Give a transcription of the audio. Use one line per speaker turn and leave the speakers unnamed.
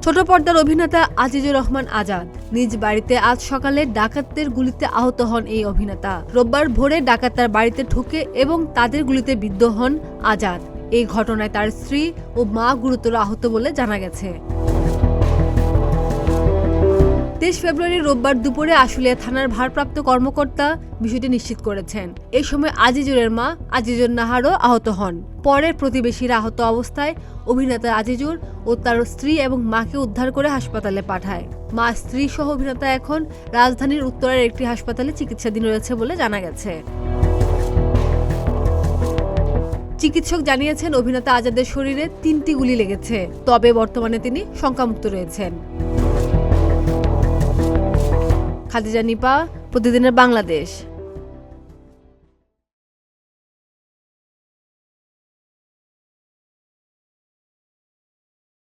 ছোট পর্দার অভিনেতা আজিজুর রহমান আজাদ নিজ বাড়িতে আজ সকালে ডাকাতদের গুলিতে আহত হন। এই অভিনেতা রোববার ভোরে ডাকাত তার বাড়িতে ঢুকে এবং তাদের গুলিতে বিদ্ধ হন আজাদ। এই ঘটনায় তার স্ত্রী ও মা গুরুতর আহত বলে জানা গেছে। 23 ফেব্রুয়ারি রোববার দুপুরে আশুলিয়া থানার ভারপ্রাপ্ত কর্মকর্তা বিষয়টি নিশ্চিত করেছেন। এই সময় আজিজুরের মা আজিজুর নাহারও আহত হন। পরে প্রতিবেশীরা আহত অবস্থায় অভিনেতা আজিজুর ও তার স্ত্রী এবং মাকে উদ্ধার করে হাসপাতালে পাঠায়। মা, স্ত্রী সহ অভিনেতা এখন রাজধানীর উত্তরের একটি হাসপাতালে চিকিৎসাধীন রয়েছে বলে জানা গেছে। চিকিৎসক জানিয়েছেন অভিনেতা আজাদের শরীরে 3টি গুলি লেগেছে, তবে বর্তমানে তিনি শঙ্কামুক্ত রয়েছেন। খাদিজা নিপা, প্রতিদিনের বাংলাদেশ।